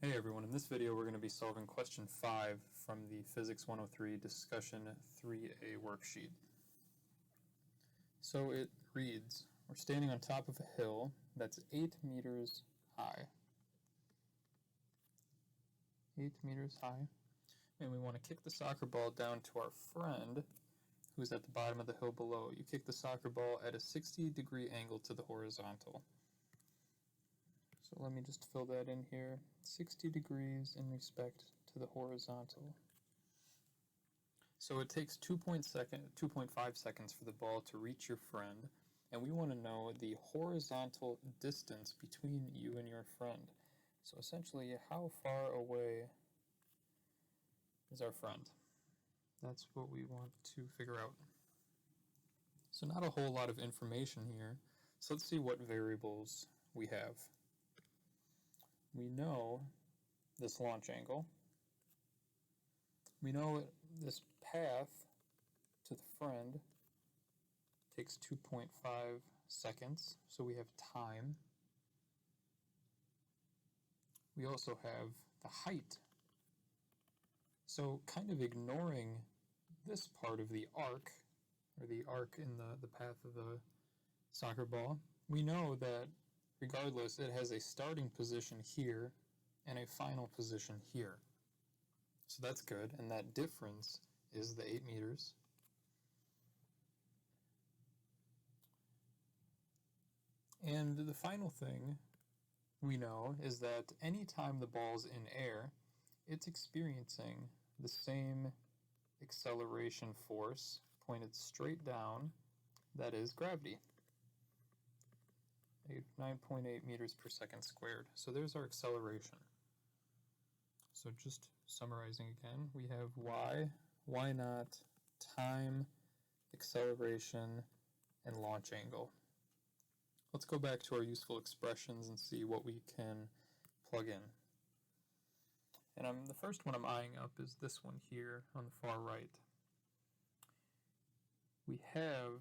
Hey everyone, in this video we're going to be solving question 5 from the Physics 103 Discussion 3A worksheet. So it reads, we're standing on top of a hill that's 8 meters high. 8 meters high. And we want to kick the soccer ball down to our friend who's at the bottom of the hill below. You kick the soccer ball at a 60-degree angle to the horizontal. So let me just fill that in here. 60 degrees in respect to the horizontal. So it takes 2.5 seconds for the ball to reach your friend, and we want to know the horizontal distance between you and your friend. So essentially, how far away is our friend? That's what we want to figure out. So not a whole lot of information here. So let's see what variables we have. We know this launch angle. We know this path to the friend takes 2.5 seconds, so we have time. We also have the height. So kind of ignoring this part of the arc, or the arc in the path of the soccer ball, we know that regardless, it has a starting position here and a final position here. So that's good, and that difference is the 8 meters. And the final thing we know is that anytime the ball's in air, it's experiencing the same acceleration force pointed straight down, that is gravity. 9.8 meters per second squared. So there's our acceleration. So just summarizing again, we have y naught, time, acceleration, and launch angle. Let's go back to our useful expressions and see what we can plug in. And the first one I'm eyeing up is this one here on the far right. We have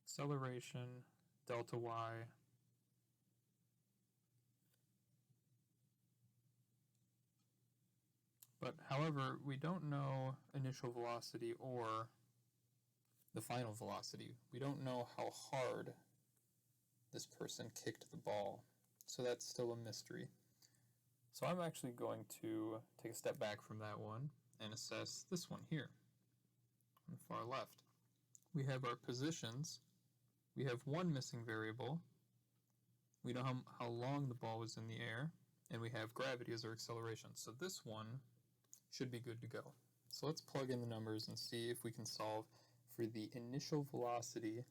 acceleration, delta y, but however, we don't know initial velocity or the final velocity. We don't know how hard this person kicked the ball, so that's still a mystery. So I'm actually going to take a step back from that one and assess this one here on the far left. We have our positions. We have one missing variable. We know how long the ball was in the air, and we have gravity as our acceleration. So this one should be good to go. So let's plug in the numbers and see if we can solve for the initial velocity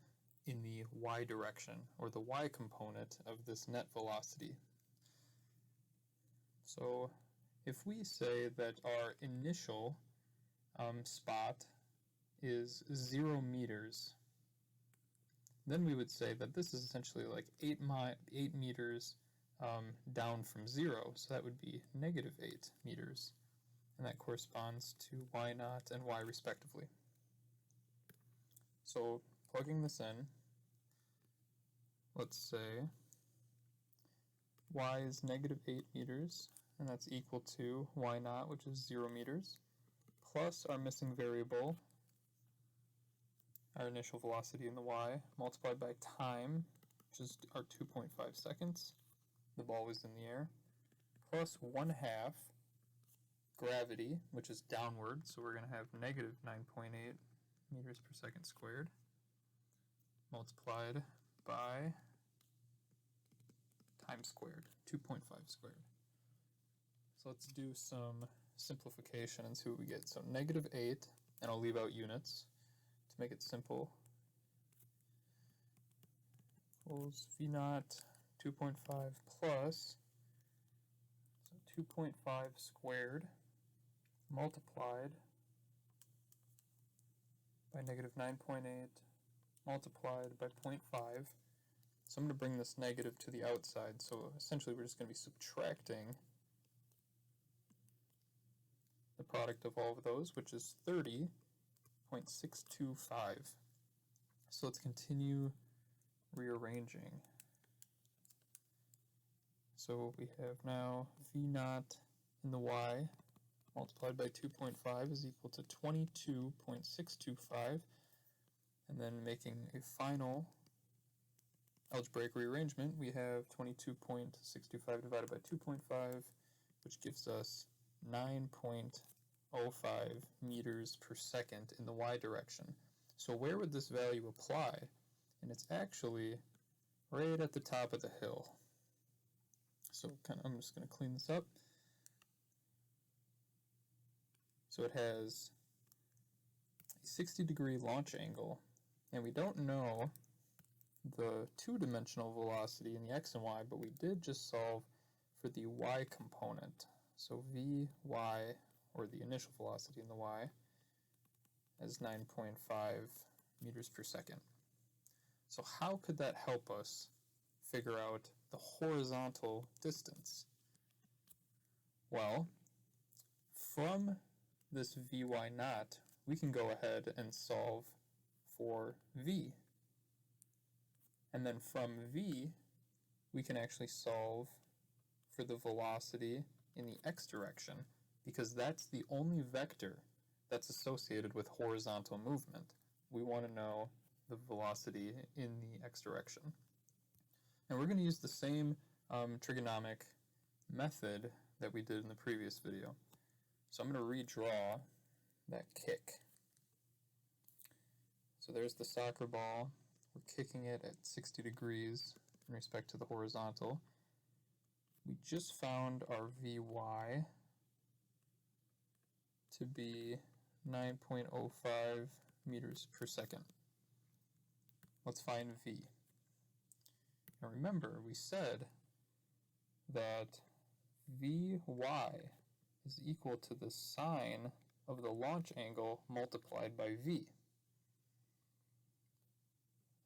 in the y direction, or the y component of this net velocity. So if we say that our initial spot is 0 meters, then we would say that this is essentially like 8 meters down from 0, so that would be negative 8 meters, and that corresponds to y naught and y respectively. So plugging this in, let's say y is negative 8 meters, and that's equal to y naught, which is 0 meters, plus our missing variable, our initial velocity in the y, multiplied by time, which is our 2.5 seconds, the ball was in the air, plus 1/2 gravity, which is downward, so we're going to have negative 9.8 meters per second squared, multiplied by time squared, 2.5 squared. So let's do some simplification and see what we get. So negative 8, and I'll leave out units to make it simple, equals v naught 2.5 plus, so 2.5 squared multiplied by negative 9.8 multiplied by 0.5. So I'm going to bring this negative to the outside, so essentially we're just going to be subtracting the product of all of those, which is 30.625. So let's continue rearranging. So we have now v naught in the y multiplied by 2.5 is equal to 22.625. And then making a final algebraic rearrangement, we have 22.625 divided by 2.5, which gives us 9.05 meters per second in the y direction. So where would this value apply? And it's actually right at the top of the hill. So I'm just going to clean this up. So it has a 60-degree launch angle, and we don't know the two-dimensional velocity in the x and y, but we did just solve for the y component. So Vy, or the initial velocity in the y, is 9.5 meters per second. So how could that help us figure out the horizontal distance? Well, from this Vy naught, we can go ahead and solve for v. And then from v, we can actually solve for the velocity in the x direction, because that's the only vector that's associated with horizontal movement. We want to know the velocity in the x direction. And we're going to use the same trigonomic method that we did in the previous video. So I'm going to redraw that kick. So there's the soccer ball. We're kicking it at 60 degrees in respect to the horizontal. We just found our Vy to be 9.05 meters per second. Let's find v. Now remember, we said that Vy is equal to the sine of the launch angle multiplied by v,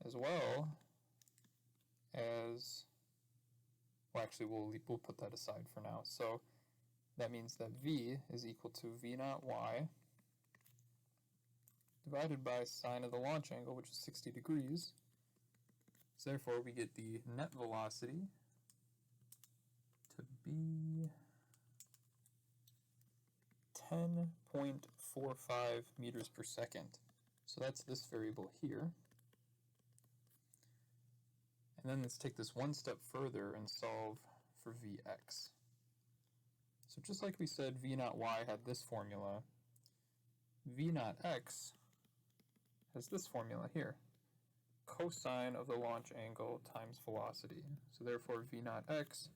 as well as, well actually we'll put that aside for now. So that means that v is equal to v naught y divided by sine of the launch angle, which is 60 degrees. So therefore we get the net velocity to be 10.45 meters per second. So that's this variable here. And then let's take this one step further and solve for Vx. So just like we said V naught y had this formula, V naught x has this formula here. Cosine of the launch angle times velocity. So therefore V naught x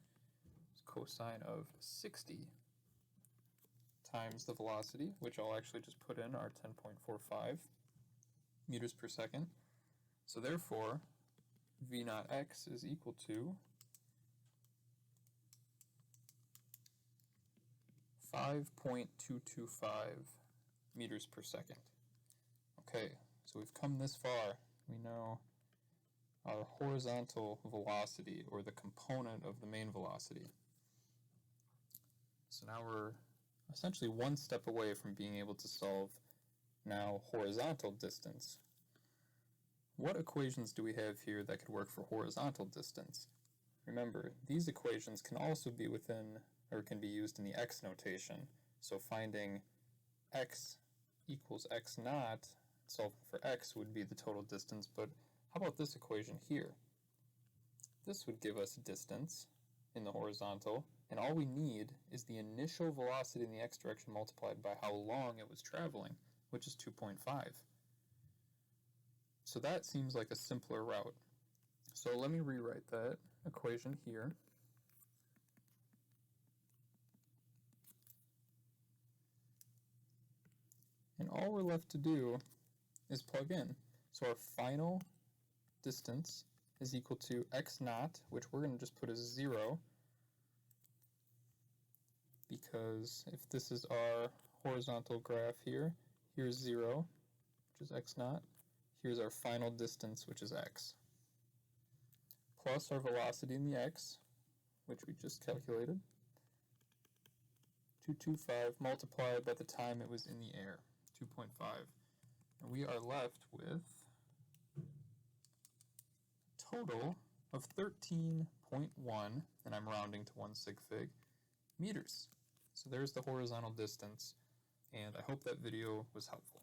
is cosine of 60 times the velocity, which I'll actually just put in our 10.45 meters per second. So therefore V naught x is equal to 5.225 meters per second. Okay, so we've come this far. We know our horizontal velocity, or the component of the main velocity. So now we're essentially one step away from being able to solve now horizontal distance. What equations do we have here that could work for horizontal distance? Remember, these equations can also be within, or can be used in the x notation. So finding x equals x naught, solving for x would be the total distance, but how about this equation here? This would give us distance in the horizontal, and all we need is the initial velocity in the x direction multiplied by how long it was traveling, which is 2.5. So that seems like a simpler route. So let me rewrite that equation here. And all we're left to do is plug in. So our final distance is equal to x naught, which we're going to just put as 0, because if this is our horizontal graph here, here's 0, which is x naught. Here's our final distance, which is x, plus our velocity in the x, which we just calculated, 225 multiplied by the time it was in the air, 2.5. And we are left with a total of 13.6 0.1, and I'm rounding to 1 sig fig, meters. So there's the horizontal distance, and I hope that video was helpful.